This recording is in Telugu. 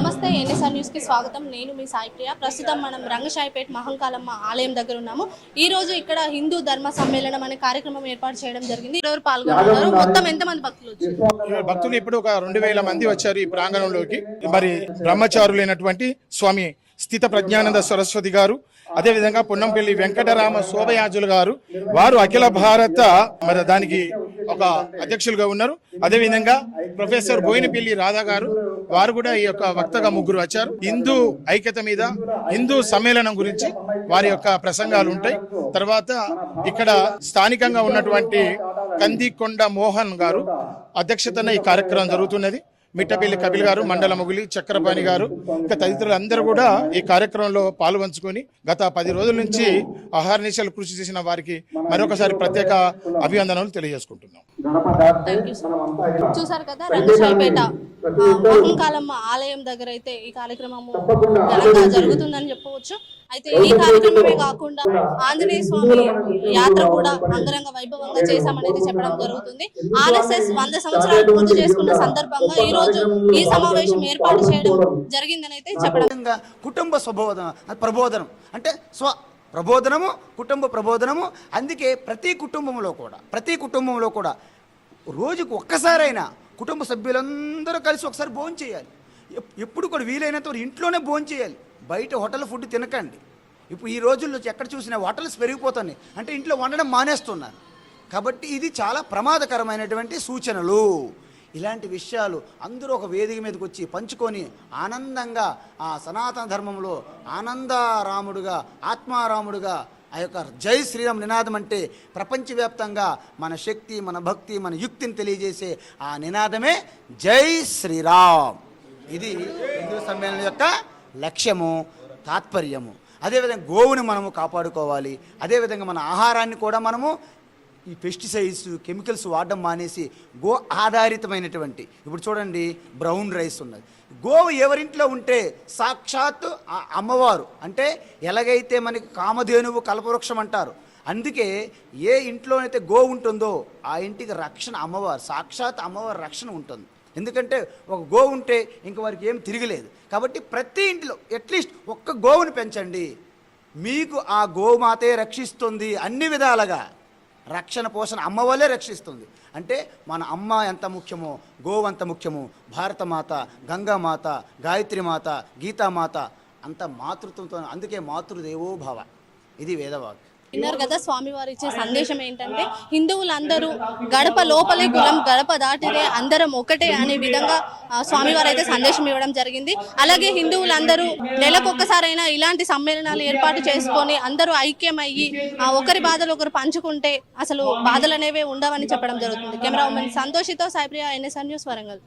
నమస్తే ఎన్ఎస్ఆర్ న్యూస్ కి స్వాగతం. నేను మీ సాయి ప్రియ. ప్రస్తుతం మనం రంగశాయిపేట మహంకాళమ్మ ఆలయం దగ్గర ఉన్నాము. ఈ రోజు ఇక్కడ హిందూ ధర్మ సమ్మేళనం అనే కార్యక్రమం ఏర్పాటు చేయడం జరిగింది. ఎవరు పాల్గొన్నారు? మొత్తం ఎంతమంది భక్తులు వచ్చారు? భక్తులు ఇప్పుడు ఒక 2000 మంది వచ్చారు ఈ ప్రాంగణంలోకి. మరి బ్రహ్మచారులైనటువంటి స్వామి స్థిత ప్రజ్ఞానంద సరస్వతి గారు, అదేవిధంగా పొన్నంపల్లి వెంకటరామ శోభయాజులు గారు, వారు అఖిల భారత మరి దానికి ఒక అధ్యక్షులుగా ఉన్నారు. అదేవిధంగా ప్రొఫెసర్ బోయినపల్లి రాధా గారు, వారు కూడా ఈ యొక్క వక్తగా ముగ్గురు వచ్చారు. హిందూ ఐక్యత మీద, హిందూ సమ్మేళనం గురించి వారి యొక్క ప్రసంగాలు ఉంటాయి. తర్వాత ఇక్కడ స్థానికంగా ఉన్నటువంటి కందికొండ మోహన్ గారు అధ్యక్షతన ఈ కార్యక్రమం జరుగుతున్నది. మిట్టపల్లి కపిల్ గారు, మండల ముగిలి చక్రపాణి గారు, ఇంకా తదితరులు అందరూ కూడా ఈ కార్యక్రమంలో పాల్పంచుకొని గత 10 రోజుల నుంచి ఆహారనిశలు కృషి చేసిన వారికి మరొకసారి ప్రత్యేక అభినందనలు తెలియజేసుకుంటున్నాం. చూసారు కదా, రంగశాయిపేట మహంకాళమ్మ ఆలయం దగ్గర అయితే ఈ కార్యక్రమము ఘనంగా జరుగుతుందని చెప్పవచ్చు. అయితే ఈ కార్యక్రమమే కాకుండా ఆంజనేయ స్వామి యాత్ర కూడా అంగరంగ వైభవంగా చేశామనేది చెప్పడం జరుగుతుంది. ఆర్ఎస్ఎస్ 100 సంవత్సరాలు పూర్తి చేసుకున్న సందర్భంగా ఈ రోజు ఈ సమావేశం ఏర్పాటు చేయడం జరిగిందని అయితే చెప్పడం. కుటుంబ ప్రబోధనం అంటే ప్రబోధనము, కుటుంబ ప్రబోధనము. అందుకే ప్రతి కుటుంబంలో కూడా రోజుకు ఒక్కసారైనా కుటుంబ సభ్యులందరూ కలిసి ఒకసారి భోజనం చేయాలి. ఎప్పుడు కూడా వీలైనంత ఇంట్లోనే భోజనం చేయాలి. బయట హోటల్ ఫుడ్ తినకండి. ఇప్పుడు ఈ రోజుల్లో ఎక్కడ చూసినా హోటల్స్ పెరిగిపోతున్నాయి, అంటే ఇంట్లో వండడం మానేస్తున్నారు. కాబట్టి ఇది చాలా ప్రమాదకరమైనటువంటి సూచనలు. ఇలాంటి విషయాలు అందరూ ఒక వేదిక మీదకి వచ్చి పంచుకొని ఆనందంగా ఆ సనాతన ధర్మంలో ఆనందరాముడుగా, ఆత్మారాముడుగా ఆ యొక్క జై శ్రీరామ్ నినాదం అంటే ప్రపంచవ్యాప్తంగా మన శక్తి, మన భక్తి, మన యుక్తిని తెలియజేసే ఆ నినాదమే జై శ్రీరామ్. ఇది హిందూ సమ్మేళనం యొక్క లక్ష్యము, తాత్పర్యము. అదేవిధంగా గోవుని మనము కాపాడుకోవాలి. అదేవిధంగా మన ఆహారాన్ని కూడా మనము ఈ పెస్టిసైడ్స్, కెమికల్స్ వాడడం మానేసి గో ఆధారితమైనటువంటి, ఇప్పుడు చూడండి బ్రౌన్ రైస్ ఉన్నది. గోవు ఎవరింట్లో ఉంటే సాక్షాత్తు అమ్మవారు, అంటే ఎలాగైతే మనకి కామధేనువు కల్పవృక్షం అంటారు. అందుకే ఏ ఇంట్లోనైతే గోవు ఉంటుందో ఆ ఇంటికి రక్షణ అమ్మవారు, సాక్షాత్ అమ్మవారి రక్షణ ఉంటుంది. ఎందుకంటే ఒక గోవు ఉంటే ఇంక వారికి ఏం తిరగలేదు. కాబట్టి ప్రతి ఇంటిలో అట్లీస్ట్ ఒక్క గోవుని పెంచండి. మీకు ఆ గోమాతే రక్షిస్తుంది, అన్ని విధాలుగా రక్షణ పోషణ అమ్మ వల్లే రక్షిస్తుంది. అంటే మన అమ్మ ఎంత ముఖ్యమో గోవు అంత ముఖ్యమో. భారతమాత, గంగామాత, గాయత్రిమాత, గీతామాత అంత మాతృత్వంతో, అందుకే మాతృదేవో భవ, ఇది వేదవాక్యం. విన్నారు కదా, స్వామివారు ఇచ్చే సందేశం ఏంటంటే హిందువులందరూ గడప లోపలే కులం, గడప దాటితే అందరం ఒకటే అనే విధంగా స్వామివారు అయితే సందేశం ఇవ్వడం జరిగింది. అలాగే హిందువులందరూ నెలకొక్కసారైనా ఇలాంటి సమ్మేళనాలు ఏర్పాటు చేసుకొని అందరూ ఐక్యమయ్యి ఒకరి బాధలు ఒకరు పంచుకుంటే అసలు బాధలు అనేవే ఉండవని చెప్పడం జరుగుతుంది. కెమెరా ఉమెన్ సంతోషితో సాయి ప్రియ, ఎన్ఎస్ఆర్ న్యూస్, వరంగల్.